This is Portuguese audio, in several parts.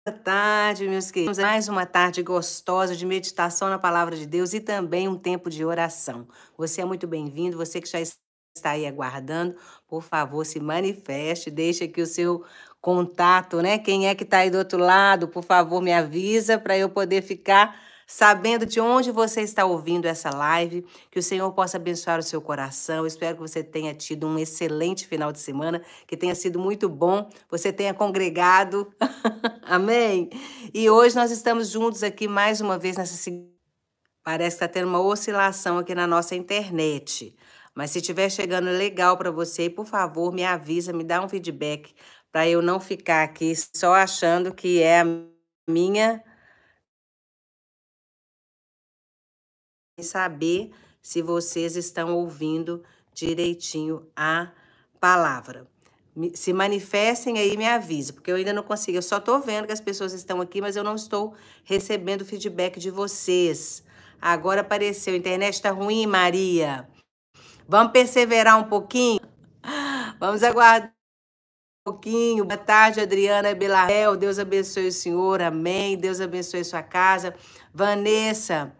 Boa tarde, meus queridos. Mais uma tarde gostosa de meditação na palavra de Deus e também um tempo de oração. Você é muito bem-vindo, você que já está aí aguardando, por favor, se manifeste, deixe aqui o seu contato, né? Quem é que está aí do outro lado, por favor, me avisa para eu poder ficar sabendo de onde você está ouvindo essa live, que o Senhor possa abençoar o seu coração. Espero que você tenha tido um excelente final de semana, que tenha sido muito bom, você tenha congregado. Amém? E hoje nós estamos juntos aqui mais uma vez nessa. Parece que está tendo uma oscilação aqui na nossa internet. Mas se estiver chegando legal para você, por favor, me avisa, me dá um feedback, para eu não ficar aqui só achando que é a minha. E saber se vocês estão ouvindo direitinho a palavra. Se manifestem aí e me avise, porque eu ainda não consigo. Eu só estou vendo que as pessoas estão aqui, mas eu não estou recebendo feedback de vocês. Agora apareceu. A internet está ruim, Maria. Vamos perseverar um pouquinho? Vamos aguardar um pouquinho. Boa tarde, Adriana Belarel. Deus abençoe o senhor. Amém. Deus abençoe sua casa. Vanessa.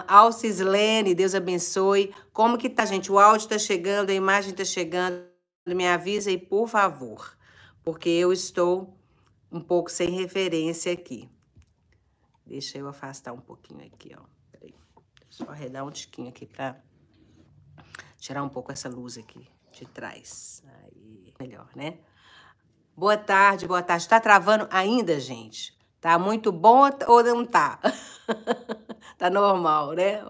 Alcislene, Deus abençoe. Como que tá, gente? O áudio tá chegando, a imagem tá chegando. Me avisa aí, por favor. Porque eu estou um pouco sem referência aqui. Deixa eu afastar um pouquinho aqui, ó. Peraí. Só arredar um tiquinho aqui pra tirar um pouco essa luz aqui de trás. Aí, melhor, né? Boa tarde, boa tarde. Tá travando ainda, gente? Tá muito bom ou não tá? Tá normal, né?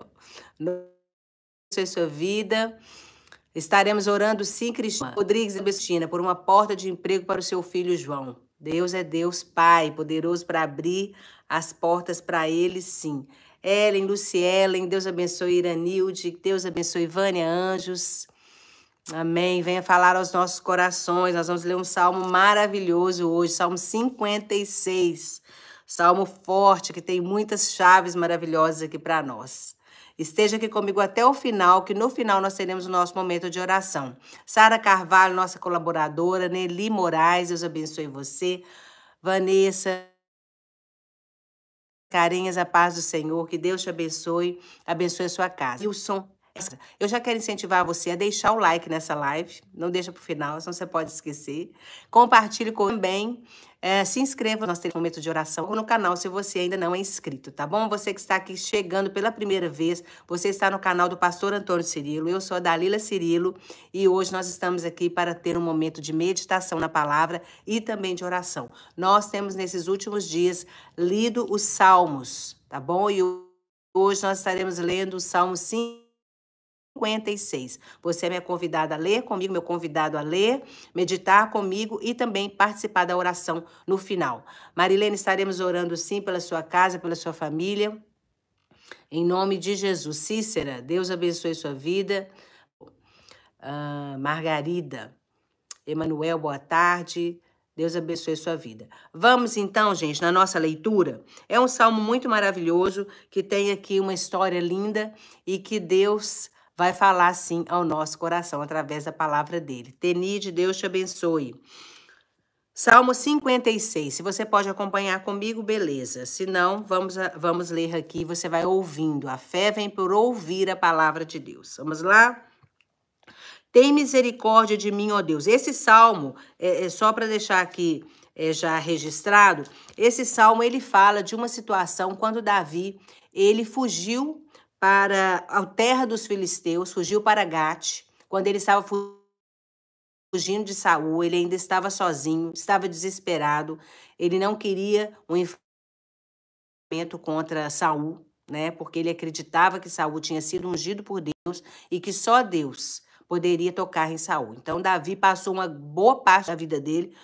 Não sei sua vida. Estaremos orando, sim, Cristina Rodrigues e Bestina, por uma porta de emprego para o seu filho João. Deus é Deus, Pai, poderoso para abrir as portas para ele, sim. Ellen, Lucielen, Deus abençoe Iranilde, Deus abençoe Vânia Anjos. Amém. Venha falar aos nossos corações. Nós vamos ler um salmo maravilhoso hoje, Salmo 56. Salmo forte, que tem muitas chaves maravilhosas aqui para nós. Esteja aqui comigo até o final, que no final nós teremos o nosso momento de oração. Sara Carvalho, nossa colaboradora, Nelly Moraes, Deus abençoe você. Vanessa, carinhas, a paz do Senhor, que Deus te abençoe a sua casa. Wilson, eu já quero incentivar você a deixar o like nessa live, não deixa para o final, senão você pode esquecer. Compartilhe também, se inscreva, nós temos um momento de oração no canal se você ainda não é inscrito, tá bom? Você que está aqui chegando pela primeira vez, você está no canal do Pastor Antônio Cirilo, eu sou a Dalila Cirilo e hoje nós estamos aqui para ter um momento de meditação na palavra e também de oração. Nós temos nesses últimos dias lido os Salmos, tá bom? E hoje nós estaremos lendo o Salmo 56. Você é minha convidada a ler comigo, meu convidado a ler, meditar comigo e também participar da oração no final. Marilene, estaremos orando sim pela sua casa, pela sua família. Em nome de Jesus. Cícera, Deus abençoe sua vida. Margarida, Emanuel, boa tarde. Deus abençoe sua vida. Vamos então, gente, na nossa leitura. É um salmo muito maravilhoso, que tem aqui uma história linda e que Deus vai falar, sim, ao nosso coração, através da palavra dele. Tenide, Deus te abençoe. Salmo 56. Se você pode acompanhar comigo, beleza. Se não, vamos ler aqui, você vai ouvindo. A fé vem por ouvir a palavra de Deus. Vamos lá? Tem misericórdia de mim, ó Deus. Esse salmo, só para deixar aqui já registrado, esse salmo ele fala de uma situação quando Davi ele fugiu para a terra dos filisteus, fugiu para Gate, quando ele estava fugindo de Saul, ele ainda estava sozinho, estava desesperado, ele não queria um enfrentamento contra Saul, né? Porque ele acreditava que Saul tinha sido ungido por Deus e que só Deus poderia tocar em Saul. Então Davi passou uma boa parte da vida dele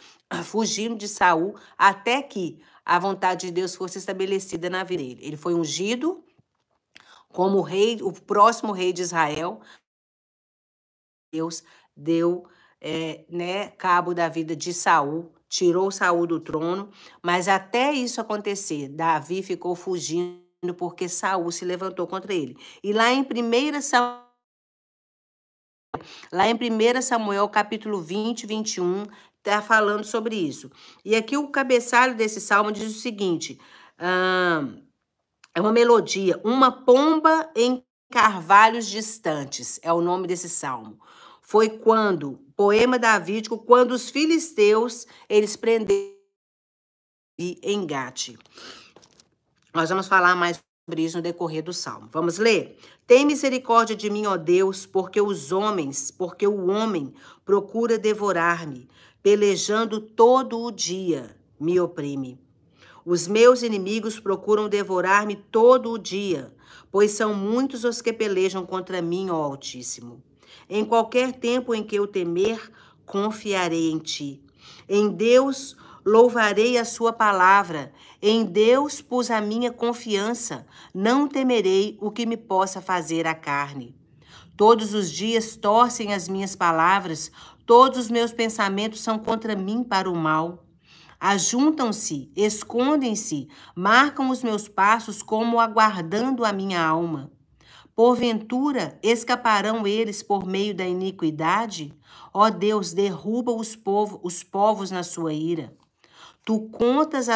fugindo de Saul até que a vontade de Deus fosse estabelecida na vida dele. Ele foi ungido como rei, o próximo rei de Israel. Deus deu cabo da vida de Saul, tirou Saul do trono, mas até isso acontecer, Davi ficou fugindo porque Saul se levantou contra ele. E lá em 1 Samuel, capítulo 20, 21, está falando sobre isso. E aqui o cabeçalho desse salmo diz o seguinte, é uma melodia, uma pomba em carvalhos distantes, é o nome desse salmo. Foi quando, poema davídico, quando os filisteus, eles prenderam em Gate. Nós vamos falar mais sobre isso no decorrer do salmo. Vamos ler? Tem misericórdia de mim, ó Deus, porque o homem procura devorar-me, pelejando todo o dia, me oprime. Os meus inimigos procuram devorar-me todo o dia, pois são muitos os que pelejam contra mim, ó Altíssimo. Em qualquer tempo em que eu temer, confiarei em ti. Em Deus louvarei a sua palavra. Em Deus pus a minha confiança. Não temerei o que me possa fazer a carne. Todos os dias torcem as minhas palavras, todos os meus pensamentos são contra mim para o mal. Ajuntam-se, escondem-se, marcam os meus passos como aguardando a minha alma. Porventura, escaparão eles por meio da iniquidade? Ó Deus, derruba os povos na sua ira. Tu contas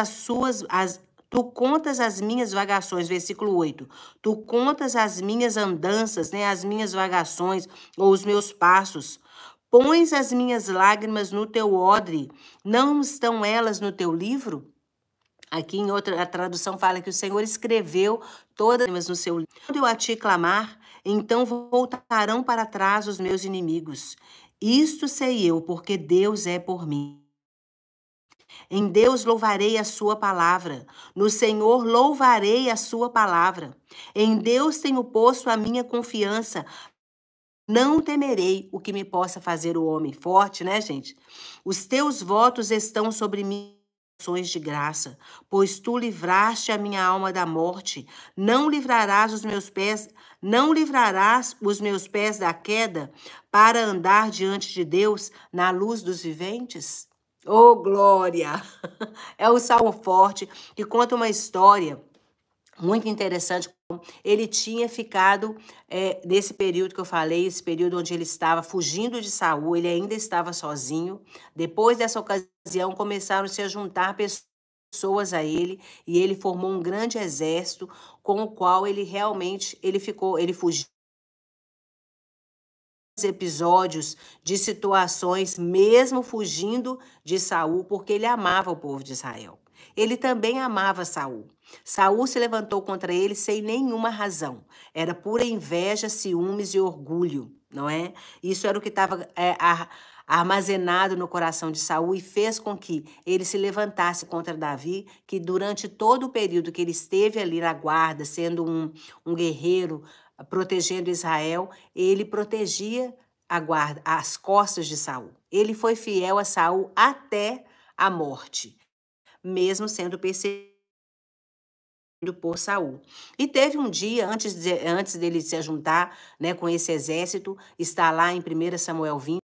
as minhas vagações, versículo 8. Tu contas as minhas andanças, né, as minhas vagações ou os meus passos. Pões as minhas lágrimas no teu odre, não estão elas no teu livro? Aqui em outra tradução fala que o Senhor escreveu todas as no seu livro. Quando eu a ti clamar, então voltarão para trás os meus inimigos. Isto sei eu, porque Deus é por mim. Em Deus louvarei a sua palavra. No Senhor louvarei a sua palavra. Em Deus tenho posto a minha confiança. Não temerei o que me possa fazer o homem. Forte, né, gente? Os teus votos estão sobre mim, ações de graça, pois tu livraste a minha alma da morte. Não livrarás os meus pés da queda, para andar diante de Deus na luz dos viventes? Oh, glória! É o salmo forte que conta uma história muito interessante. Ele tinha ficado, nesse período que eu falei, esse período onde ele estava fugindo de Saul, ele ainda estava sozinho. Depois dessa ocasião, começaram -se a juntar pessoas a ele, e ele formou um grande exército com o qual ele realmente, ele fugiu episódios de situações, mesmo fugindo de Saul, porque ele amava o povo de Israel. Ele também amava Saul. Saul se levantou contra ele sem nenhuma razão. Era pura inveja, ciúmes e orgulho, não é? Isso era o que estava armazenado no coração de Saul e fez com que ele se levantasse contra Davi, que durante todo o período que ele esteve ali na guarda, sendo um guerreiro, protegendo Israel, ele protegia a guarda, as costas de Saul. Ele foi fiel a Saul até a morte, mesmo sendo perseguido por Saul. E teve um dia, antes dele se juntar, né, com esse exército, está lá em 1 Samuel 20,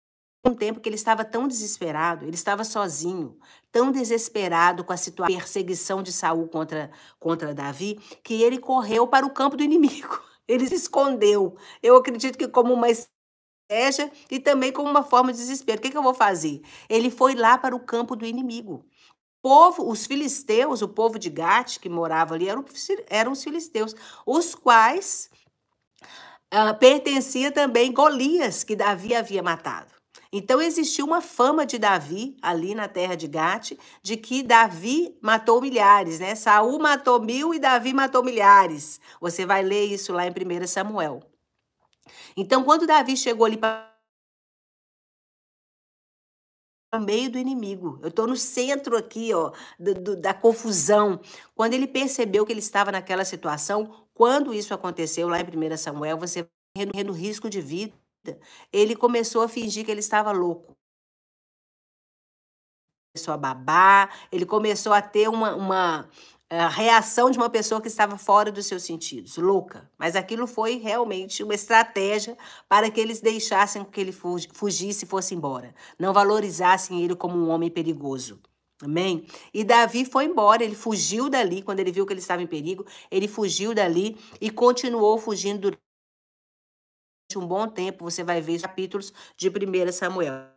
um tempo que ele estava tão desesperado, ele estava sozinho, tão desesperado com a perseguição de Saul contra Davi, que ele correu para o campo do inimigo. Ele se escondeu. Eu acredito que como uma estratégia e também como uma forma de desespero. O que eu vou fazer? Ele foi lá para o campo do inimigo. Os filisteus, o povo de Gate que morava ali, eram os filisteus, os quais pertencia também Golias, que Davi havia matado. Então existiu uma fama de Davi ali na terra de Gate, de que Davi matou milhares, né? Saul matou 1000 e Davi matou milhares. Você vai ler isso lá em 1 Samuel. Então, quando Davi chegou ali para no meio do inimigo, eu estou no centro aqui, ó, da confusão. Quando ele percebeu que ele estava naquela situação, quando isso aconteceu lá em 1 Samuel, você correndo risco de vida, ele começou a fingir que ele estava louco. Começou a babar, ele começou a ter uma reação de uma pessoa que estava fora dos seus sentidos, louca. Mas aquilo foi realmente uma estratégia para que eles deixassem que ele fugisse e fosse embora. Não valorizassem ele como um homem perigoso. Amém? E Davi foi embora, ele fugiu dali, quando ele viu que ele estava em perigo, ele fugiu dali e continuou fugindo durante um bom tempo. Você vai ver os capítulos de 1 Samuel.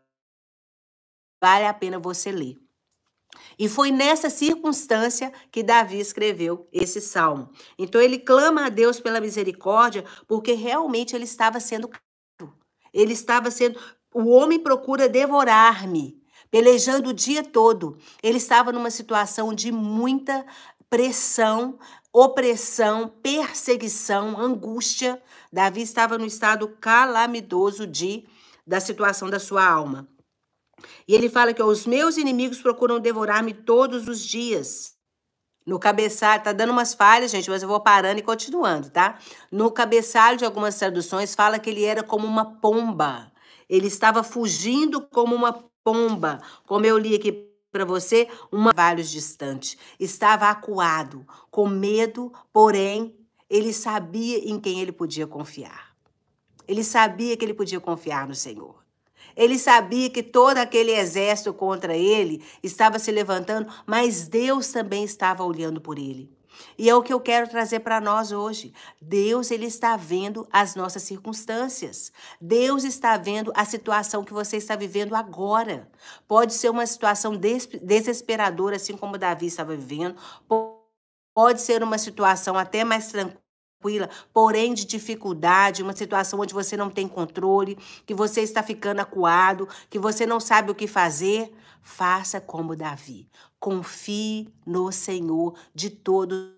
Vale a pena você ler. E foi nessa circunstância que Davi escreveu esse salmo. Então ele clama a Deus pela misericórdia, porque realmente ele estava sendo caro. Ele estava sendo... O homem procura devorar-me, pelejando o dia todo. Ele estava numa situação de muita pressão, opressão, perseguição, angústia. Davi estava no estado calamitoso da situação da sua alma. E ele fala que os meus inimigos procuram devorar-me todos os dias. No cabeçalho, tá dando umas falhas, gente, mas eu vou parando e continuando, tá? No cabeçalho de algumas traduções fala que ele era como uma pomba. Ele estava fugindo como uma pomba. Como eu li aqui para você, vários distante. Estava acuado, com medo, porém, ele sabia em quem ele podia confiar. Ele sabia que ele podia confiar no Senhor. Ele sabia que todo aquele exército contra ele estava se levantando, mas Deus também estava olhando por ele. E é o que eu quero trazer para nós hoje. Deus, ele está vendo as nossas circunstâncias. Deus está vendo a situação que você está vivendo agora. Pode ser uma situação desesperadora, assim como Davi estava vivendo. Pode ser uma situação até mais tranquila, porém de dificuldade, uma situação onde você não tem controle, que você está ficando acuado, que você não sabe o que fazer. Faça como Davi. Confie no Senhor de todo o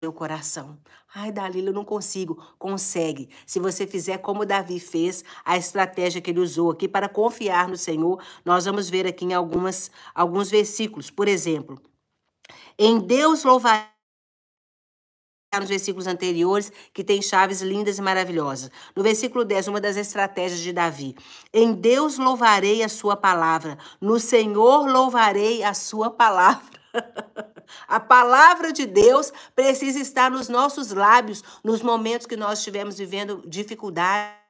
seu coração. Ai, Dalila, eu não consigo. Consegue. Se você fizer como Davi fez, a estratégia que ele usou aqui para confiar no Senhor, nós vamos ver aqui em alguns versículos. Por exemplo, em Deus louvarei, nos versículos anteriores, que tem chaves lindas e maravilhosas. No versículo 10, uma das estratégias de Davi. Em Deus louvarei a sua palavra. No Senhor louvarei a sua palavra. A palavra de Deus precisa estar nos nossos lábios, nos momentos que nós estivermos vivendo dificuldade.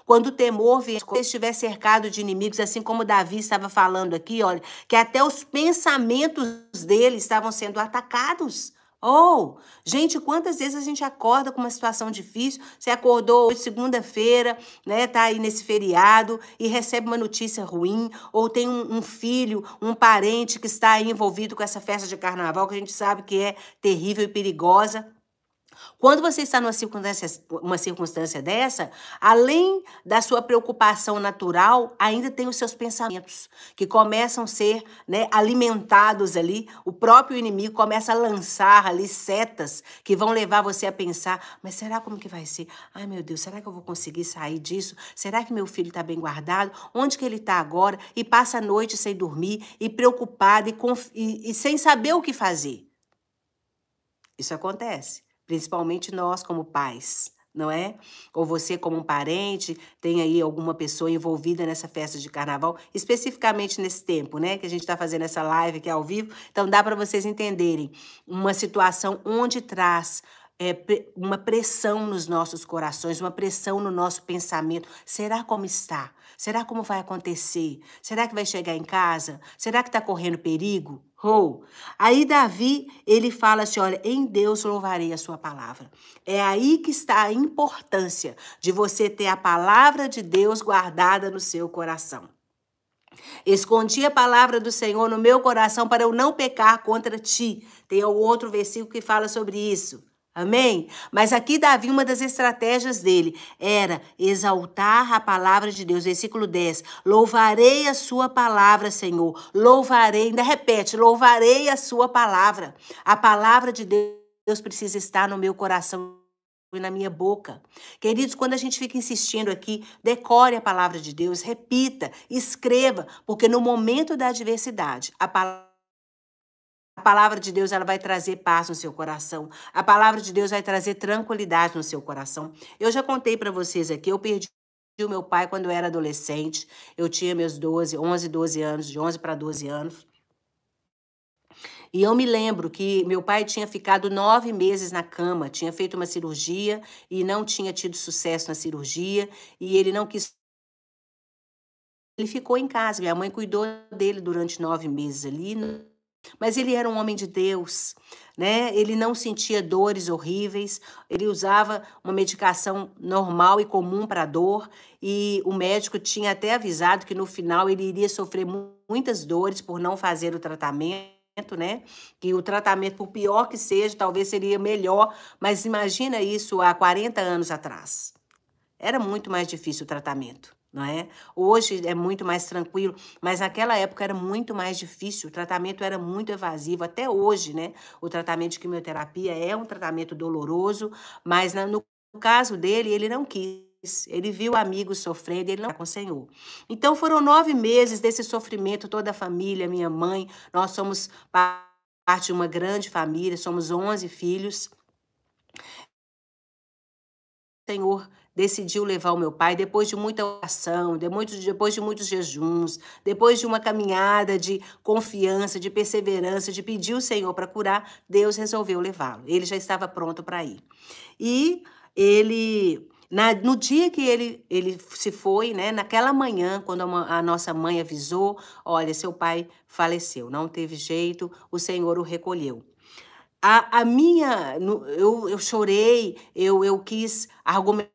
Quando o temor vier, quando estiver cercado de inimigos, assim como Davi estava falando aqui, olha, que até os pensamentos dele estavam sendo atacados. Oh, gente, quantas vezes a gente acorda com uma situação difícil? Você acordou hoje, segunda-feira, né, tá aí nesse feriado e recebe uma notícia ruim, ou tem um filho, um parente que está aí envolvido com essa festa de carnaval, que a gente sabe que é terrível e perigosa. Quando você está numa circunstância dessa, além da sua preocupação natural, ainda tem os seus pensamentos, que começam a ser, né, alimentados ali. O próprio inimigo começa a lançar ali setas que vão levar você a pensar, mas será como que vai ser? Ai, meu Deus, será que eu vou conseguir sair disso? Será que meu filho está bem guardado? Onde que ele está agora? E passa a noite sem dormir, e preocupado, e sem saber o que fazer. Isso acontece. Principalmente nós como pais, não é? Ou você como um parente, tem aí alguma pessoa envolvida nessa festa de carnaval, especificamente nesse tempo, né? Que a gente está fazendo essa live aqui ao vivo. Então dá para vocês entenderem uma situação onde traz uma pressão nos nossos corações, uma pressão no nosso pensamento. Será como está? Será como vai acontecer? Será que vai chegar em casa? Será que está correndo perigo? Aí Davi, ele fala assim, olha, em Deus louvarei a sua palavra. É aí que está a importância de você ter a palavra de Deus guardada no seu coração. Escondi a palavra do Senhor no meu coração para eu não pecar contra ti. Tem outro versículo que fala sobre isso. Amém? Mas aqui Davi, uma das estratégias dele era exaltar a palavra de Deus. Versículo 10. Louvarei a sua palavra, Senhor. Louvarei, ainda repete, louvarei a sua palavra. A palavra de Deus precisa estar no meu coração e na minha boca. Queridos, quando a gente fica insistindo aqui, decore a palavra de Deus, repita, escreva, porque no momento da adversidade, a palavra de Deus, ela vai trazer paz no seu coração. A palavra de Deus vai trazer tranquilidade no seu coração. Eu já contei para vocês aqui, eu perdi o meu pai quando eu era adolescente. Eu tinha meus 11, 12 anos, de 11 para 12 anos. E eu me lembro que meu pai tinha ficado 9 meses na cama, tinha feito uma cirurgia e não tinha tido sucesso na cirurgia. E ele não quis... Ele ficou em casa, minha mãe cuidou dele durante 9 meses ali. Mas ele era um homem de Deus, né? Ele não sentia dores horríveis, ele usava uma medicação normal e comum para dor, e o médico tinha até avisado que no final ele iria sofrer muitas dores por não fazer o tratamento, né? Que o tratamento, por pior que seja, talvez seria melhor, mas imagina isso há 40 anos atrás. Era muito mais difícil o tratamento, não é? Hoje é muito mais tranquilo, mas naquela época era muito mais difícil, o tratamento era muito evasivo, até hoje, né? O tratamento de quimioterapia é um tratamento doloroso, mas no caso dele, ele não quis. Ele viu amigos sofrendo, ele não com o Senhor. Então foram 9 meses desse sofrimento, toda a família, minha mãe, nós somos parte de uma grande família, somos 11 filhos. Senhor decidiu levar o meu pai depois de muita oração, depois de muitos jejuns, depois de uma caminhada de confiança, de perseverança, de pedir o Senhor para curar, Deus resolveu levá-lo. Ele já estava pronto para ir. E ele, no dia que ele se foi, né, naquela manhã, quando a nossa mãe avisou, olha, seu pai faleceu, não teve jeito, o Senhor o recolheu. Eu chorei, eu quis argumentar,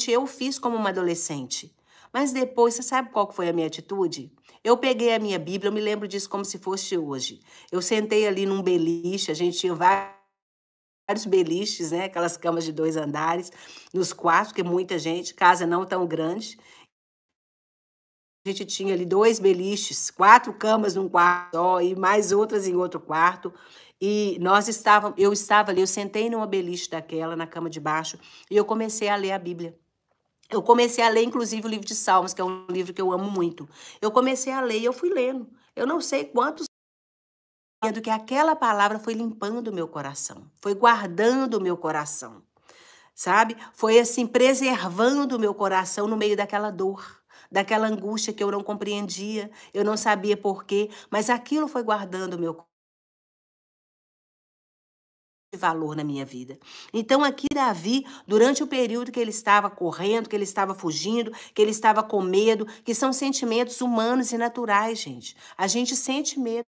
eu fiz como uma adolescente. Mas depois, você sabe qual que foi a minha atitude? Eu peguei a minha Bíblia, eu me lembro disso como se fosse hoje. Eu sentei ali num beliche, a gente tinha vários beliches, né? Aquelas camas de 2 andares, nos quartos, porque muita gente, casa não tão grande. A gente tinha ali 2 beliches, 4 camas num quarto só e mais outras em outro quarto. E eu estava ali, eu sentei numa beliche daquela, na cama de baixo, e eu comecei a ler a Bíblia. Eu comecei a ler, inclusive, o livro de Salmos, que é um livro que eu amo muito. Eu comecei a ler e eu fui lendo. Eu não sei quantos anos que aquela palavra foi limpando o meu coração, foi guardando o meu coração, sabe? Foi assim, preservando o meu coração no meio daquela dor, daquela angústia que eu não compreendia, eu não sabia por quê, mas aquilo foi guardando o meu valor na minha vida. Então aqui Davi, durante o período que ele estava correndo, que ele estava fugindo, que ele estava com medo, que são sentimentos humanos e naturais, gente. A gente sente medo.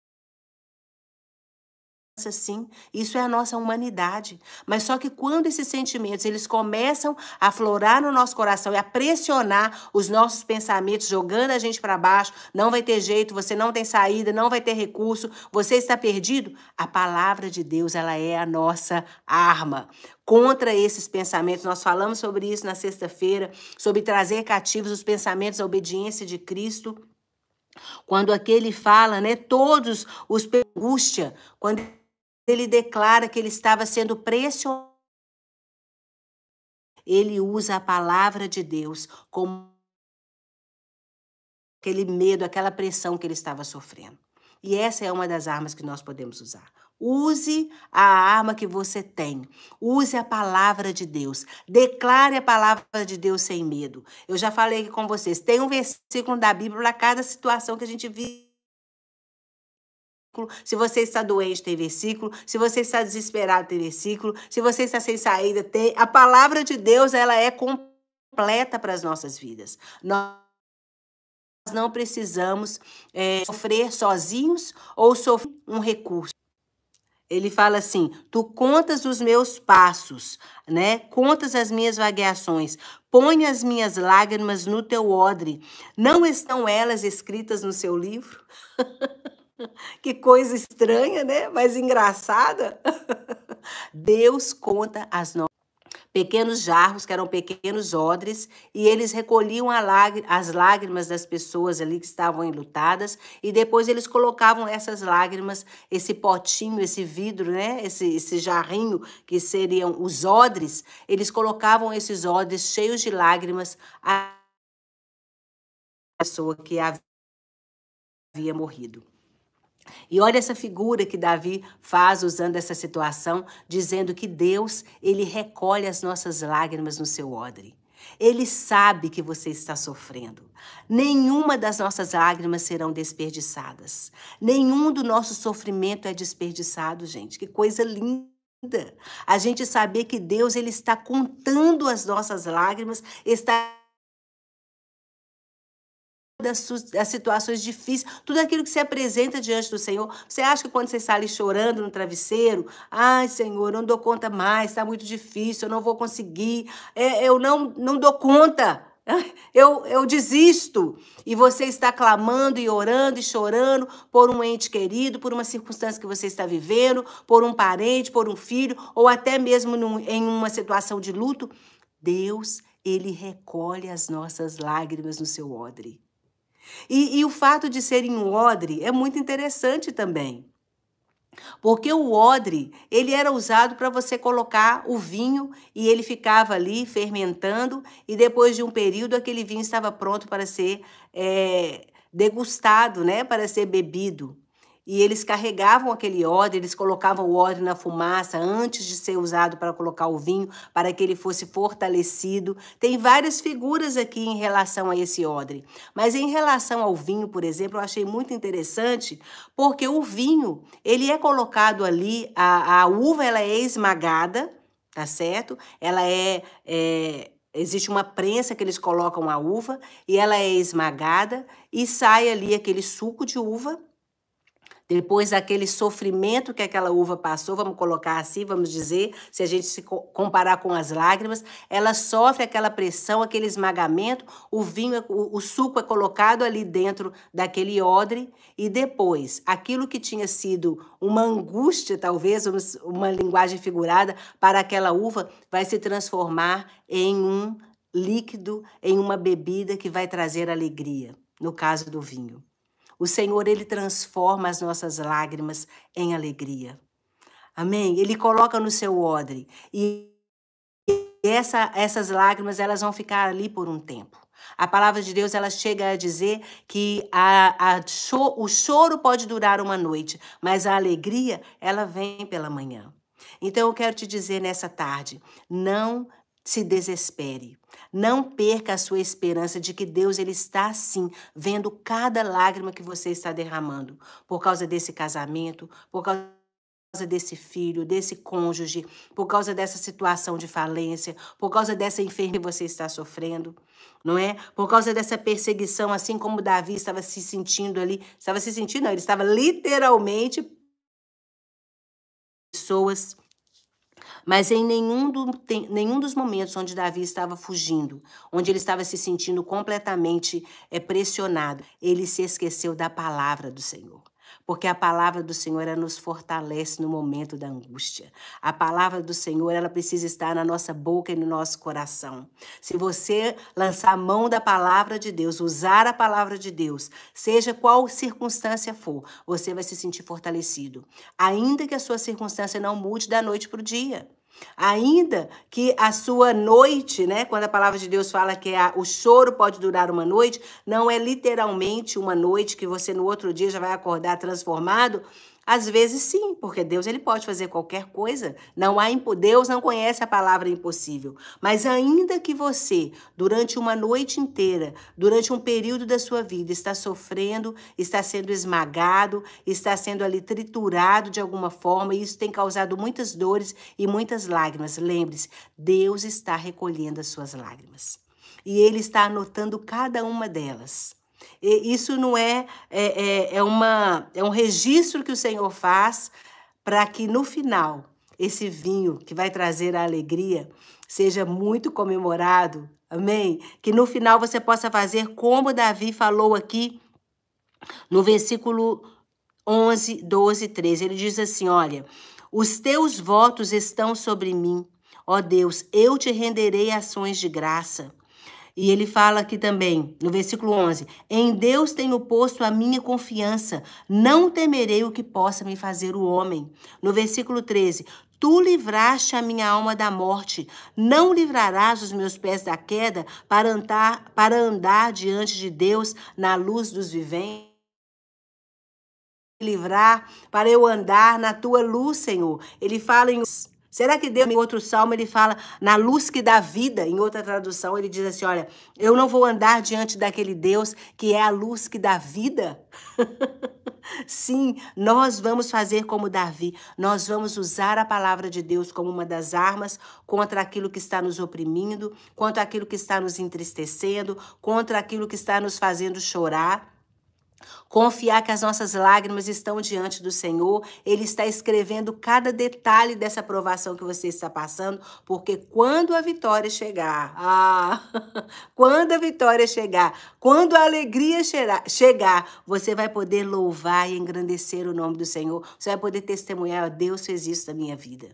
Assim, isso é a nossa humanidade. Mas só que quando esses sentimentos eles começam a aflorar no nosso coração e a pressionar os nossos pensamentos, jogando a gente para baixo, não vai ter jeito, você não tem saída, não vai ter recurso, você está perdido, a palavra de Deus, ela é a nossa arma contra esses pensamentos. Nós falamos sobre isso na sexta-feira, sobre trazer cativos os pensamentos à obediência de Cristo. Quando aquele fala, né, todos os angústia, quando ele declara que ele estava sendo pressionado, ele usa a palavra de Deus como aquele medo, aquela pressão que ele estava sofrendo. E essa é uma das armas que nós podemos usar. Use a arma que você tem. Use a palavra de Deus. Declare a palavra de Deus sem medo. Eu já falei aqui com vocês, tem um versículo da Bíblia para cada situação que a gente vive. Se você está doente, tem versículo. Se você está desesperado, tem versículo. Se você está sem saída, tem. A palavra de Deus, ela é completa para as nossas vidas. Nós não precisamos sofrer sozinhos ou sofrer um recurso. Ele fala assim, tu contas os meus passos, né? Contas as minhas vagueações, põe as minhas lágrimas no teu odre. Não estão elas escritas no seu livro? Que coisa estranha, né? Mas engraçada. Deus conta as nossas pequenos jarros, que eram pequenos odres, e eles recolhiam as lágrimas das pessoas ali que estavam enlutadas, e depois eles colocavam essas lágrimas, esse potinho, esse vidro, né? Esse jarrinho, que seriam os odres, eles colocavam esses odres cheios de lágrimas à pessoa que havia morrido. E olha essa figura que Davi faz usando essa situação, dizendo que Deus, ele recolhe as nossas lágrimas no seu odre. Ele sabe que você está sofrendo. Nenhuma das nossas lágrimas serão desperdiçadas. Nenhum do nosso sofrimento é desperdiçado, gente. Que coisa linda. A gente saber que Deus, ele está contando as nossas lágrimas, está das situações difíceis, tudo aquilo que se apresenta diante do Senhor. Você acha que quando você está ali chorando no travesseiro, ai, Senhor, eu não dou conta mais, está muito difícil, eu não vou conseguir, eu não dou conta, eu desisto. E você está clamando e orando e chorando por um ente querido, por uma circunstância que você está vivendo, por um parente, por um filho, ou até mesmo em uma situação de luto. Deus, Ele recolhe as nossas lágrimas no seu odre. E o fato de ser em um odre é muito interessante também. Porque o odre, ele era usado para você colocar o vinho e ele ficava ali fermentando e depois de um período aquele vinho estava pronto para ser degustado, né? Para ser bebido. E eles carregavam aquele odre, eles colocavam o odre na fumaça antes de ser usado para colocar o vinho, para que ele fosse fortalecido. Tem várias figuras aqui em relação a esse odre. Mas em relação ao vinho, por exemplo, eu achei muito interessante, porque o vinho, ele é colocado ali, a uva ela é esmagada, tá certo? Ela existe uma prensa que eles colocam a uva e ela é esmagada e sai ali aquele suco de uva. Depois daquele sofrimento que aquela uva passou, vamos colocar assim, vamos dizer, se a gente se comparar com as lágrimas, ela sofre aquela pressão, aquele esmagamento, o vinho, o suco é colocado ali dentro daquele odre e depois, aquilo que tinha sido uma angústia, talvez, uma linguagem figurada para aquela uva, vai se transformar em um líquido, em uma bebida que vai trazer alegria, no caso do vinho. O Senhor, Ele transforma as nossas lágrimas em alegria. Amém? Ele coloca no seu odre. E essas lágrimas, elas vão ficar ali por um tempo. A palavra de Deus, ela chega a dizer que o choro pode durar uma noite, mas a alegria, ela vem pela manhã. Então, eu quero te dizer nessa tarde, não se desespere. Não perca a sua esperança de que Deus, Ele está, sim, vendo cada lágrima que você está derramando. Por causa desse casamento, por causa desse filho, desse cônjuge, por causa dessa situação de falência, por causa dessa enfermidade que você está sofrendo, não é? Por causa dessa perseguição, assim como Davi estava se sentindo ali, não, ele estava literalmente pessoas. Mas em nenhum dos momentos onde Davi estava fugindo, onde ele estava se sentindo completamente pressionado, ele se esqueceu da palavra do Senhor. Porque a palavra do Senhor, ela nos fortalece no momento da angústia. A palavra do Senhor, ela precisa estar na nossa boca e no nosso coração. Se você lançar a mão da palavra de Deus, usar a palavra de Deus, seja qual circunstância for, você vai se sentir fortalecido. Ainda que a sua circunstância não mude da noite para o dia. Ainda que a sua noite, né, quando a palavra de Deus fala que o choro pode durar uma noite, não é literalmente uma noite que você no outro dia já vai acordar transformado. Às vezes sim, porque Deus, ele pode fazer qualquer coisa. Deus não conhece a palavra impossível. Mas ainda que você, durante uma noite inteira, durante um período da sua vida, está sofrendo, está sendo esmagado, está sendo ali triturado de alguma forma, e isso tem causado muitas dores e muitas lágrimas. Lembre-se, Deus está recolhendo as suas lágrimas. E Ele está anotando cada uma delas. Isso não é um registro que o Senhor faz para que no final esse vinho que vai trazer a alegria seja muito comemorado, amém? Que no final você possa fazer como Davi falou aqui no versículo 11, 12, 13. Ele diz assim, olha, os teus votos estão sobre mim, ó Deus, eu te renderei ações de graça. E ele fala aqui também, no versículo 11, em Deus tenho posto a minha confiança, não temerei o que possa me fazer o homem. No versículo 13, tu livraste a minha alma da morte, não livrarás os meus pés da queda para andar diante de Deus na luz dos viventes. Livrar para eu andar na tua luz, Senhor. Ele fala em... Será que Deus, em outro salmo, ele fala na luz que dá vida? Em outra tradução, ele diz assim, olha, eu não vou andar diante daquele Deus que é a luz que dá vida. Sim, nós vamos fazer como Davi. Nós vamos usar a palavra de Deus como uma das armas contra aquilo que está nos oprimindo, contra aquilo que está nos entristecendo, contra aquilo que está nos fazendo chorar. Confiar que as nossas lágrimas estão diante do Senhor. Ele está escrevendo cada detalhe dessa provação que você está passando, porque quando a vitória chegar, quando a vitória chegar, quando a alegria chegar, você vai poder louvar e engrandecer o nome do Senhor. Você vai poder testemunhar: Deus fez isso na minha vida.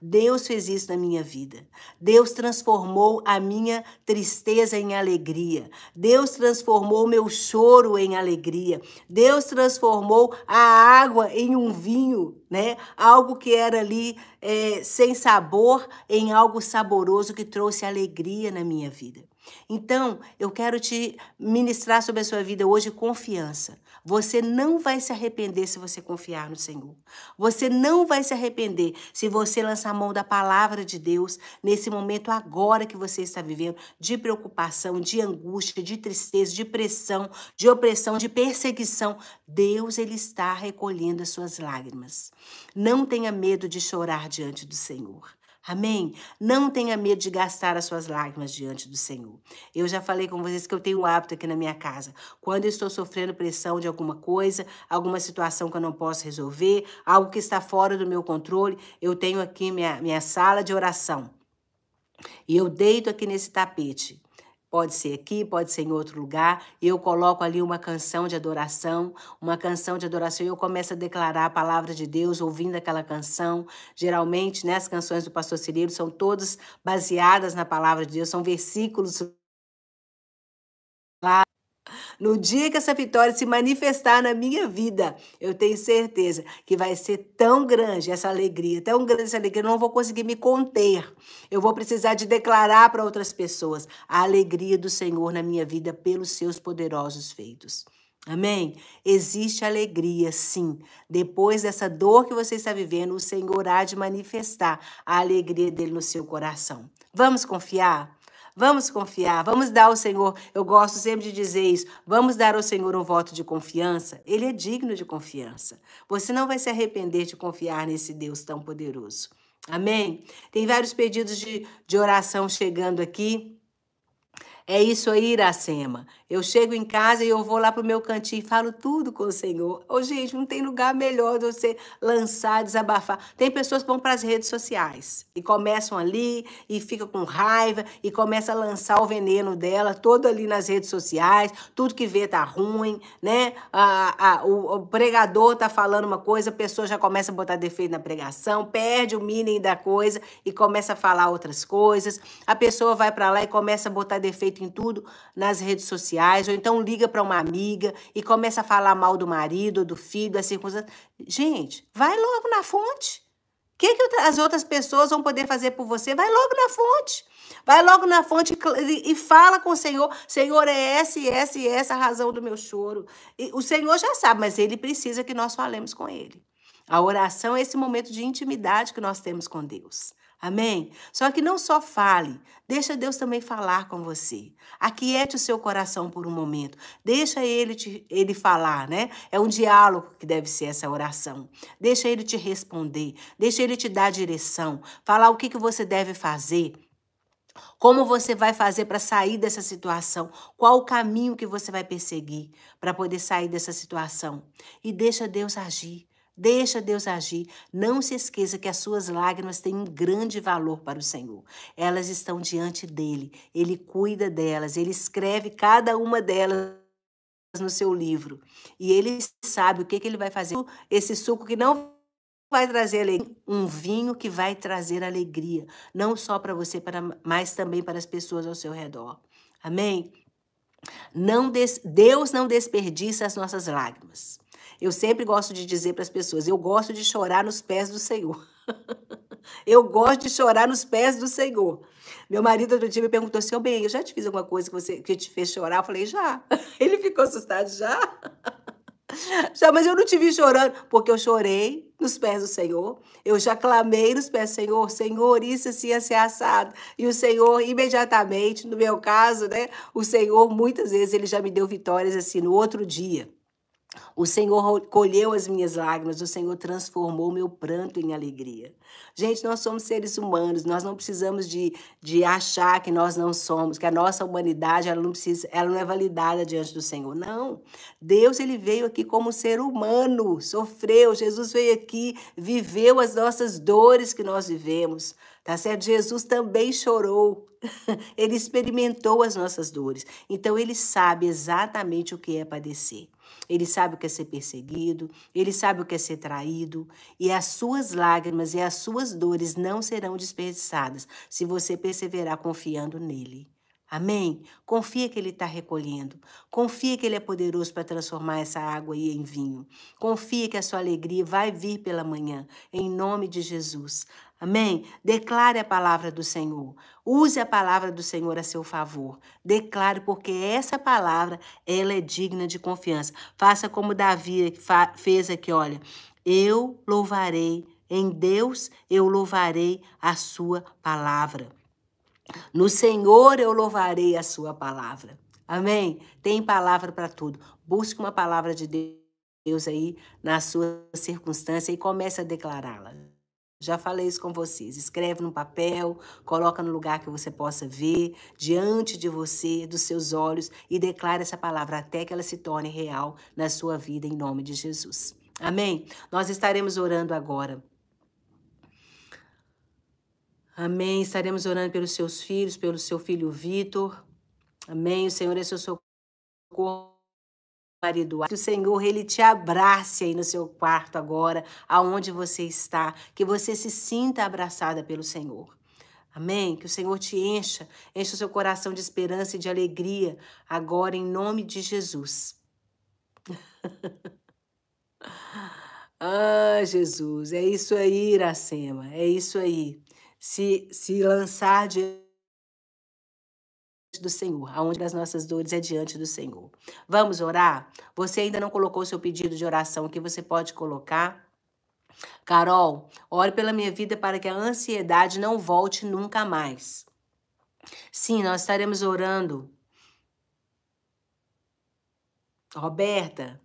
Deus fez isso na minha vida. Deus transformou a minha tristeza em alegria. Deus transformou o meu choro em alegria. Deus transformou a água em um vinho, né? Algo que era ali sem sabor em algo saboroso que trouxe alegria na minha vida. Então, eu quero te ministrar sobre a sua vida hoje confiança. Você não vai se arrepender se você confiar no Senhor. Você não vai se arrepender se você lançar mão da palavra de Deus nesse momento agora que você está vivendo de preocupação, de angústia, de tristeza, de pressão, de opressão, de perseguição. Deus, Ele está recolhendo as suas lágrimas. Não tenha medo de chorar diante do Senhor. Amém? Não tenha medo de gastar as suas lágrimas diante do Senhor. Eu já falei com vocês que eu tenho um hábito aqui na minha casa. Quando eu estou sofrendo pressão de alguma coisa, alguma situação que eu não posso resolver, algo que está fora do meu controle, eu tenho aqui minha sala de oração. E eu deito aqui nesse tapete. Pode ser aqui, pode ser em outro lugar, e eu coloco ali uma canção de adoração, e eu começo a declarar a palavra de Deus, ouvindo aquela canção. Geralmente, né, as canções do pastor Cirilo são todas baseadas na palavra de Deus, são versículos lá. No dia que essa vitória se manifestar na minha vida, eu tenho certeza que vai ser tão grande essa alegria, eu não vou conseguir me conter. Eu vou precisar de declarar para outras pessoas a alegria do Senhor na minha vida pelos seus poderosos feitos. Amém? Existe alegria, sim. Depois dessa dor que você está vivendo, o Senhor há de manifestar a alegria dele no seu coração. Vamos confiar? Vamos confiar, vamos dar ao Senhor, eu gosto sempre de dizer isso, vamos dar ao Senhor um voto de confiança. Ele é digno de confiança. Você não vai se arrepender de confiar nesse Deus tão poderoso. Amém? Tem vários pedidos de oração chegando aqui. É isso aí, Iracema. Eu chego em casa e eu vou lá pro meu cantinho e falo tudo com o Senhor. Ô, gente, não tem lugar melhor de você lançar, desabafar. Tem pessoas que vão para as redes sociais e começam ali e fica com raiva e começa a lançar o veneno dela todo ali nas redes sociais. Tudo que vê tá ruim, né? O pregador tá falando uma coisa, a pessoa já começa a botar defeito na pregação, perde o meaning da coisa e começa a falar outras coisas. A pessoa vai para lá e começa a botar defeito em tudo nas redes sociais, ou então liga para uma amiga e começa a falar mal do marido, do filho, da circunstância. Gente, vai logo na fonte. O que as outras pessoas vão poder fazer por você? Vai logo na fonte. Vai logo na fonte e fala com o Senhor. Senhor, é essa e essa e essa a razão do meu choro. E o Senhor já sabe, mas Ele precisa que nós falemos com Ele. A oração é esse momento de intimidade que nós temos com Deus. Amém? Só que não só fale, deixa Deus também falar com você. Aquiete o seu coração por um momento. Deixa ele falar, né? É um diálogo que deve ser essa oração. Deixa Ele te responder, deixa Ele te dar direção, falar o que você deve fazer. Como você vai fazer para sair dessa situação? Qual o caminho que você vai perseguir para poder sair dessa situação? E deixa Deus agir. Deixa Deus agir. Não se esqueça que as suas lágrimas têm um grande valor para o Senhor. Elas estão diante dEle. Ele cuida delas. Ele escreve cada uma delas no seu livro. E Ele sabe o que Ele vai fazer. Esse suco que não vai trazer alegria, um vinho que vai trazer alegria. Não só para você, mas também para as pessoas ao seu redor. Amém? Deus não desperdiça as nossas lágrimas. Eu sempre gosto de dizer para as pessoas, eu gosto de chorar nos pés do Senhor. Eu gosto de chorar nos pés do Senhor. Meu marido outro dia me perguntou assim, bem, eu já te fiz alguma coisa que te fez chorar? Eu falei, já. Ele ficou assustado, já? Já, mas eu não te vi chorando, porque eu chorei nos pés do Senhor. Eu já clamei nos pés do Senhor, Senhor, isso assim ia ser assado. E o Senhor, imediatamente, no meu caso, né? O Senhor, muitas vezes, Ele já me deu vitórias assim no outro dia. O Senhor colheu as minhas lágrimas, o Senhor transformou meu pranto em alegria. Gente, nós somos seres humanos, nós não precisamos de achar que nós não somos, que a nossa humanidade ela não é validada diante do Senhor. Não, Deus ele veio aqui como ser humano, sofreu, Jesus veio aqui, viveu as nossas dores que nós vivemos, tá certo? Jesus também chorou. Ele experimentou as nossas dores. Então, ele sabe exatamente o que é padecer. Ele sabe o que é ser perseguido, ele sabe o que é ser traído, e as suas lágrimas e as suas dores não serão desperdiçadas se você perseverar confiando nele. Amém? Confia que ele está recolhendo. Confia que ele é poderoso para transformar essa água aí em vinho. Confia que a sua alegria vai vir pela manhã, em nome de Jesus. Amém? Declare a palavra do Senhor. Use a palavra do Senhor a seu favor. Declare, porque essa palavra, ela é digna de confiança. Faça como Davi fez aqui, olha. Eu louvarei, em Deus eu louvarei a sua palavra. No Senhor eu louvarei a sua palavra. Amém? Tem palavra para tudo. Busque uma palavra de Deus aí na sua circunstância e comece a declará-la. Já falei isso com vocês. Escreve no papel, coloca no lugar que você possa ver, diante de você, dos seus olhos, e declare essa palavra até que ela se torne real na sua vida, em nome de Jesus. Amém? Nós estaremos orando agora. Amém. Estaremos orando pelos seus filhos, pelo seu filho Vitor. Amém. O Senhor é seu socorro, marido. Que o Senhor, ele te abrace aí no seu quarto agora, aonde você está. Que você se sinta abraçada pelo Senhor. Amém? Que o Senhor te encha o seu coração de esperança e de alegria, agora em nome de Jesus. Ah, Jesus, é isso aí, Iracema, é isso aí. Se lançar diante do Senhor, aonde as nossas dores é diante do Senhor. Vamos orar? Você ainda não colocou seu pedido de oração aqui, você pode colocar. Carol, ore pela minha vida para que a ansiedade não volte nunca mais. Sim, nós estaremos orando. Roberta,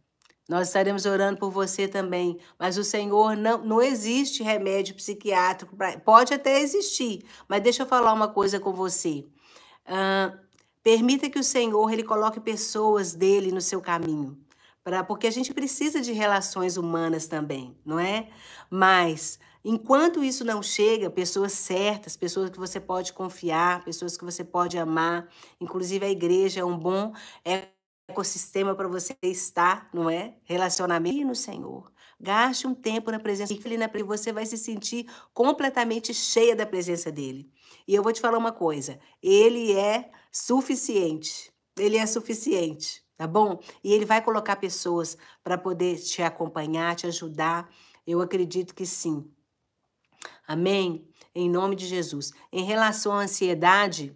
nós estaremos orando por você também, mas o Senhor, não existe remédio psiquiátrico, pode até existir, mas deixa eu falar uma coisa com você. Permita que o Senhor ele coloque pessoas dele no seu caminho, porque a gente precisa de relações humanas também, não é? Mas enquanto isso não chega, pessoas certas, pessoas que você pode confiar, pessoas que você pode amar, inclusive a igreja é um bom ecossistema para você estar, não é? Relacionamento no Senhor. Gaste um tempo na presença dele, e você vai se sentir completamente cheia da presença dele. E eu vou te falar uma coisa, ele é suficiente. Ele é suficiente, tá bom? E ele vai colocar pessoas para poder te acompanhar, te ajudar. Eu acredito que sim. Amém? Em nome de Jesus. Em relação à ansiedade,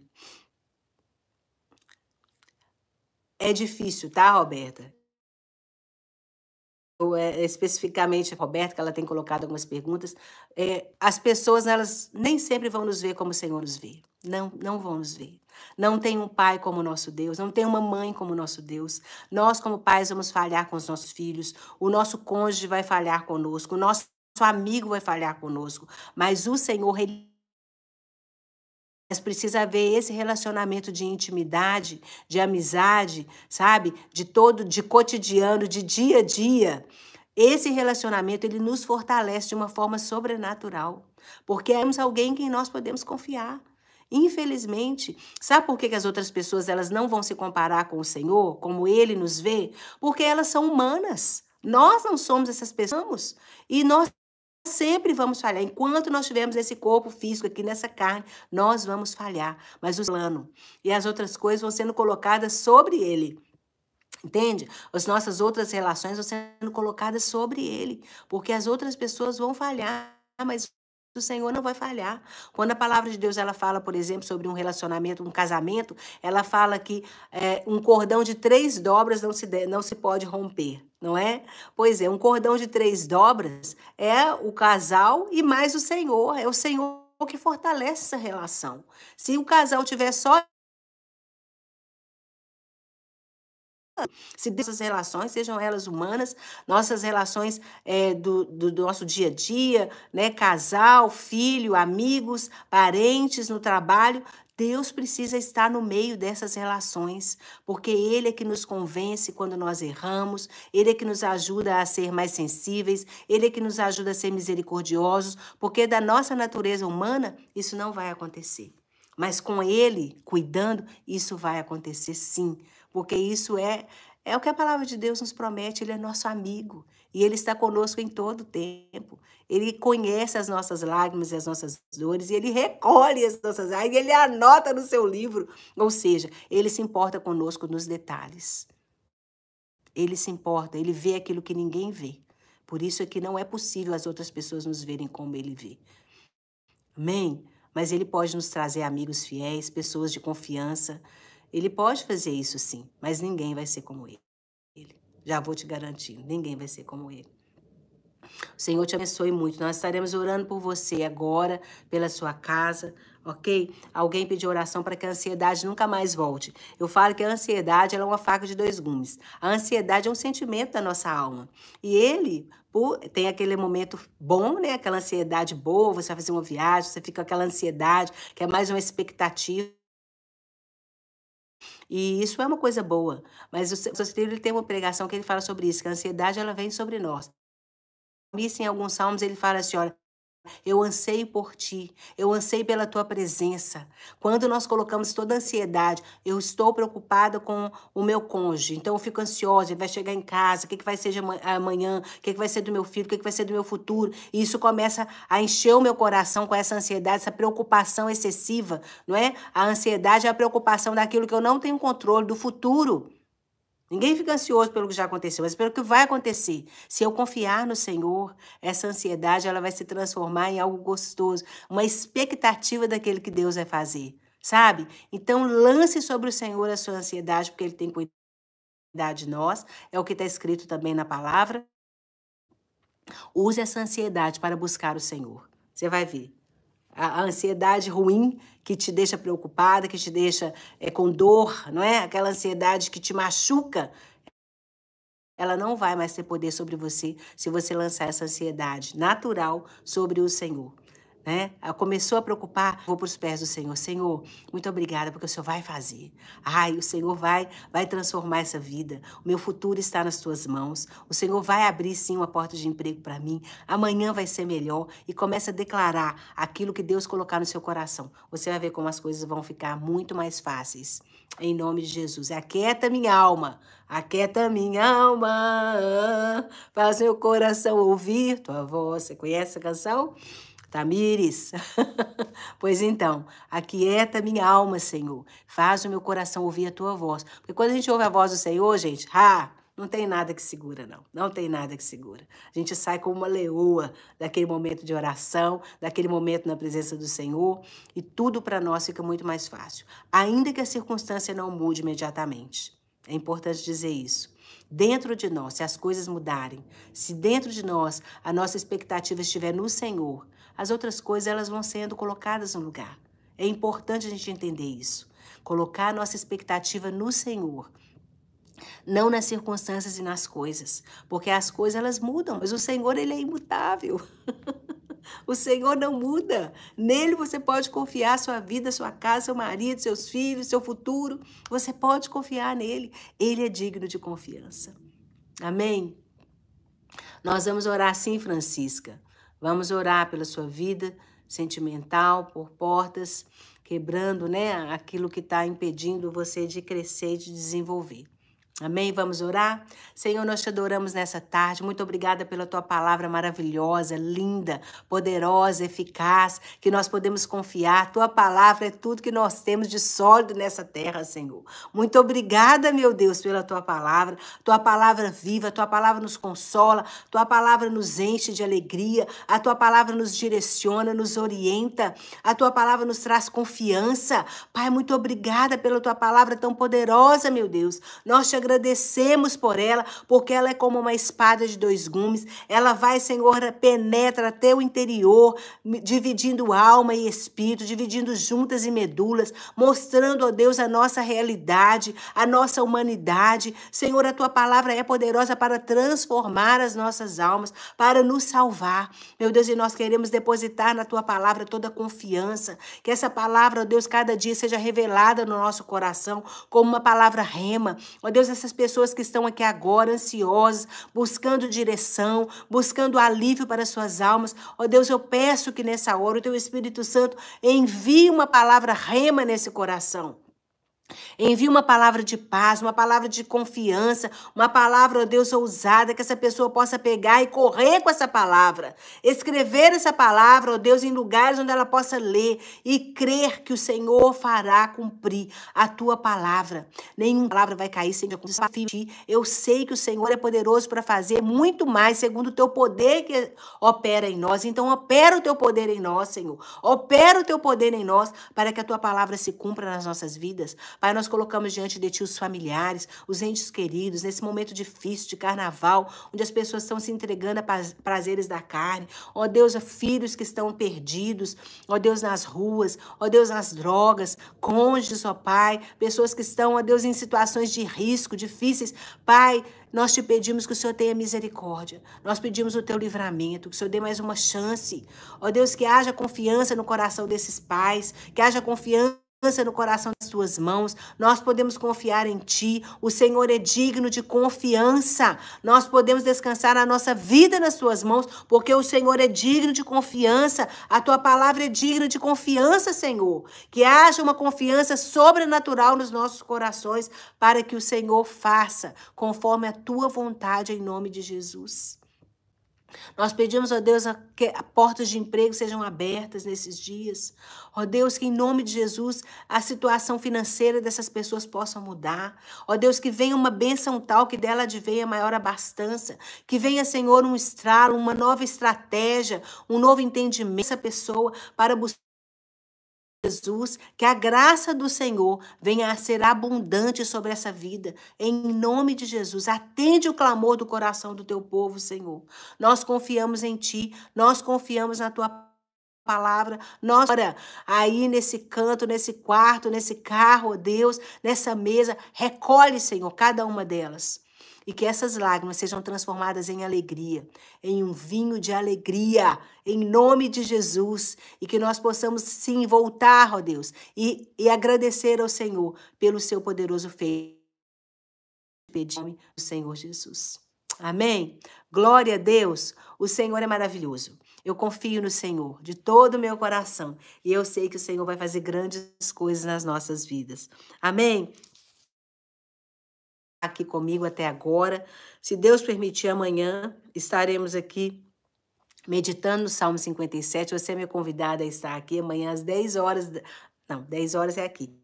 é difícil, tá, Roberta? Especificamente a Roberta, que ela tem colocado algumas perguntas, as pessoas, elas nem sempre vão nos ver como o Senhor nos vê. Não vão nos ver. Não tem um pai como o nosso Deus, não tem uma mãe como o nosso Deus. Nós, como pais, vamos falhar com os nossos filhos, o nosso cônjuge vai falhar conosco, o nosso amigo vai falhar conosco, mas o Senhor, ele mas precisa haver esse relacionamento de intimidade, de amizade, sabe? De cotidiano, de dia a dia. Esse relacionamento, ele nos fortalece de uma forma sobrenatural. Porque temos alguém em quem nós podemos confiar. Infelizmente, sabe por que as outras pessoas elas não vão se comparar com o Senhor, como Ele nos vê? Porque elas são humanas. Nós não somos essas pessoas. E nós sempre vamos falhar. Enquanto nós tivermos esse corpo físico aqui nessa carne, nós vamos falhar. Mas o plano e as outras coisas vão sendo colocadas sobre ele. Entende? As nossas outras relações vão sendo colocadas sobre ele. Porque as outras pessoas vão falhar, mas o Senhor não vai falhar. Quando a palavra de Deus ela fala, por exemplo, sobre um relacionamento, um casamento, ela fala que um cordão de 3 dobras não se pode romper. Não é? Pois é, um cordão de 3 dobras é o casal e mais o Senhor. É o Senhor que fortalece essa relação. Se o casal tiver só Se nossas relações, sejam elas humanas, nossas relações do nosso dia a dia, né? Casal, filho, amigos, parentes, no trabalho, Deus precisa estar no meio dessas relações, porque Ele é que nos convence quando nós erramos, Ele é que nos ajuda a ser mais sensíveis, Ele é que nos ajuda a ser misericordiosos, porque da nossa natureza humana isso não vai acontecer. Mas com Ele cuidando, isso vai acontecer sim, porque isso é o que a palavra de Deus nos promete, Ele é nosso amigo e Ele está conosco em todo o tempo. Ele conhece as nossas lágrimas e as nossas dores, e Ele recolhe as nossas lágrimas, e Ele anota no seu livro. Ou seja, Ele se importa conosco nos detalhes. Ele se importa, Ele vê aquilo que ninguém vê. Por isso é que não é possível as outras pessoas nos verem como Ele vê. Amém? Mas Ele pode nos trazer amigos fiéis, pessoas de confiança. Ele pode fazer isso sim, mas ninguém vai ser como Ele. Já vou te garantir, ninguém vai ser como Ele. O Senhor te abençoe muito. Nós estaremos orando por você agora, pela sua casa, ok? Alguém pediu oração para que a ansiedade nunca mais volte. Eu falo que a ansiedade ela é uma faca de dois gumes. A ansiedade é um sentimento da nossa alma. E ele tem aquele momento bom, né? Aquela ansiedade boa, você vai fazer uma viagem, você fica com aquela ansiedade, que é mais uma expectativa. E isso é uma coisa boa. Mas o Salmo ele tem uma pregação que ele fala sobre isso, que a ansiedade ela vem sobre nós. Em alguns salmos ele fala assim, olha, eu anseio por ti, eu anseio pela tua presença. Quando nós colocamos toda a ansiedade, eu estou preocupada com o meu cônjuge, então eu fico ansiosa, ele vai chegar em casa, o que vai ser de amanhã, o que vai ser do meu filho, o que vai ser do meu futuro, e isso começa a encher o meu coração com essa ansiedade, essa preocupação excessiva, não é? A ansiedade é a preocupação daquilo que eu não tenho controle, do futuro. Ninguém fica ansioso pelo que já aconteceu, mas pelo que vai acontecer. Se eu confiar no Senhor, essa ansiedade ela vai se transformar em algo gostoso, uma expectativa daquele que Deus vai fazer, sabe? Então, lance sobre o Senhor a sua ansiedade, porque Ele tem cuidado de nós, é o que está escrito também na palavra. Use essa ansiedade para buscar o Senhor. Você vai ver. A ansiedade ruim que te deixa preocupada, que te deixa com dor, não é? Aquela ansiedade que te machuca, ela não vai mais ter poder sobre você se você lançar essa ansiedade natural sobre o Senhor. Né? Começou a preocupar, vou para os pés do Senhor. Senhor, muito obrigada, porque o Senhor vai fazer. Ai, o Senhor vai transformar essa vida. O meu futuro está nas tuas mãos. O Senhor vai abrir, sim, uma porta de emprego para mim. Amanhã vai ser melhor. E começa a declarar aquilo que Deus colocar no seu coração. Você vai ver como as coisas vão ficar muito mais fáceis. Em nome de Jesus. Aquieta minha alma. Aquieta minha alma. Faz meu coração ouvir tua voz. Você conhece essa canção? Tamires, pois então, aquieta minha alma, Senhor. Faz o meu coração ouvir a tua voz. Porque quando a gente ouve a voz do Senhor, gente, não tem nada que segura, não. Não tem nada que segura. A gente sai como uma leoa daquele momento de oração, daquele momento na presença do Senhor, e tudo para nós fica muito mais fácil. Ainda que a circunstância não mude imediatamente. É importante dizer isso. Dentro de nós, se as coisas mudarem, se dentro de nós a nossa expectativa estiver no Senhor, as outras coisas elas vão sendo colocadas no lugar. É importante a gente entender isso. Colocar a nossa expectativa no Senhor, não nas circunstâncias e nas coisas, porque as coisas elas mudam, mas o Senhor ele é imutável. O Senhor não muda. Nele você pode confiar sua vida, sua casa, seu marido, seus filhos, seu futuro. Você pode confiar nele. Ele é digno de confiança. Amém? Nós vamos orar sim, Francisca. Vamos orar pela sua vida sentimental, por portas, quebrando, né, aquilo que está impedindo você de crescer e de desenvolver. Amém? Vamos orar? Senhor, nós te adoramos nessa tarde. Muito obrigada pela tua palavra maravilhosa, linda, poderosa, eficaz, que nós podemos confiar. Tua palavra é tudo que nós temos de sólido nessa terra, Senhor. Muito obrigada, meu Deus, pela tua palavra. Tua palavra viva, tua palavra nos consola, tua palavra nos enche de alegria, a tua palavra nos direciona, nos orienta, a tua palavra nos traz confiança. Pai, muito obrigada pela tua palavra tão poderosa, meu Deus. Nós te agradecemos por ela, porque ela é como uma espada de dois gumes. Ela vai, Senhor, penetra até o interior, dividindo alma e espírito, dividindo juntas e medulas, mostrando, ó Deus, a nossa realidade, a nossa humanidade. Senhor, a tua palavra é poderosa para transformar as nossas almas, para nos salvar. Meu Deus, e nós queremos depositar na tua palavra toda a confiança, que essa palavra, ó Deus, cada dia seja revelada no nosso coração como uma palavra rema. Ó Deus, essas pessoas que estão aqui agora ansiosas, buscando direção, buscando alívio para suas almas, ó Deus, eu peço que nessa hora o teu Espírito Santo envie uma palavra rema nesse coração. Envie uma palavra de paz, uma palavra de confiança, uma palavra, ó Deus, ousada, que essa pessoa possa pegar e correr com essa palavra. Escrever essa palavra, ó Deus, em lugares onde ela possa ler e crer que o Senhor fará cumprir a tua palavra. Nenhuma palavra vai cair sem desafio. Eu sei que o Senhor é poderoso para fazer muito mais, segundo o teu poder que opera em nós. Então, opera o teu poder em nós, Senhor. Opera o teu poder em nós, para que a tua palavra se cumpra nas nossas vidas. Pai, nós colocamos diante de Ti os familiares, os entes queridos, nesse momento difícil de carnaval, onde as pessoas estão se entregando a prazeres da carne. Ó Deus, filhos que estão perdidos, ó Deus, nas ruas, ó Deus, nas drogas, cônjuges, ó Pai, pessoas que estão, ó Deus, em situações de risco, difíceis. Pai, nós te pedimos que o Senhor tenha misericórdia. Nós pedimos o teu livramento, que o Senhor dê mais uma chance. Ó Deus, que haja confiança no coração desses pais, que haja confiança no coração das tuas mãos. Nós podemos confiar em Ti. O Senhor é digno de confiança. Nós podemos descansar a nossa vida nas tuas mãos, porque o Senhor é digno de confiança. A tua palavra é digna de confiança, Senhor. Que haja uma confiança sobrenatural nos nossos corações, para que o Senhor faça conforme a tua vontade, em nome de Jesus. Nós pedimos, ó Deus, que portas de emprego sejam abertas nesses dias. Ó Deus, que em nome de Jesus a situação financeira dessas pessoas possa mudar. Ó Deus, que venha uma bênção tal que dela advenha maior abastança. Que venha, Senhor, um estralo, uma nova estratégia, um novo entendimento dessa pessoa para buscar Jesus, que a graça do Senhor venha a ser abundante sobre essa vida, em nome de Jesus. Atende o clamor do coração do teu povo, Senhor. Nós confiamos em Ti, nós confiamos na Tua palavra. Nós, aí nesse canto, nesse quarto, nesse carro, ó Deus, nessa mesa, recolhe, Senhor, cada uma delas. E que essas lágrimas sejam transformadas em alegria, em um vinho de alegria, em nome de Jesus. E que nós possamos, sim, voltar, ó Deus, e agradecer ao Senhor pelo seu poderoso feito. Pedimos do Senhor Jesus. Amém? Glória a Deus. O Senhor é maravilhoso. Eu confio no Senhor de todo o meu coração. E eu sei que o Senhor vai fazer grandes coisas nas nossas vidas. Amém? Aqui comigo até agora. Se Deus permitir, amanhã estaremos aqui meditando no Salmo 57. Você é minha convidada a estar aqui amanhã às 10 horas. Não, 10 horas é aqui.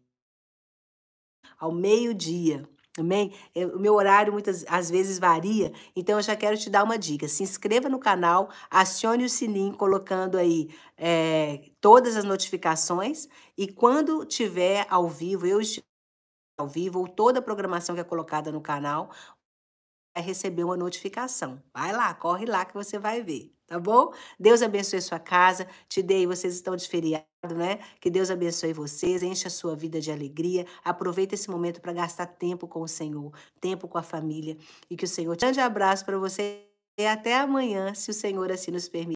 Ao meio-dia. Amém? O meu horário muitas às vezes varia, então eu já quero te dar uma dica. Se inscreva no canal, acione o sininho colocando aí todas as notificações, e quando tiver ao vivo, eu estiver ao vivo, ou toda a programação que é colocada no canal, vai receber uma notificação. Vai lá, corre lá que você vai ver, tá bom? Deus abençoe sua casa, te dei, vocês estão de feriado, né? Que Deus abençoe vocês, encha a sua vida de alegria, aproveita esse momento para gastar tempo com o Senhor, tempo com a família, e que o Senhor te dê um grande abraço para você, e até amanhã, se o Senhor assim nos permitir.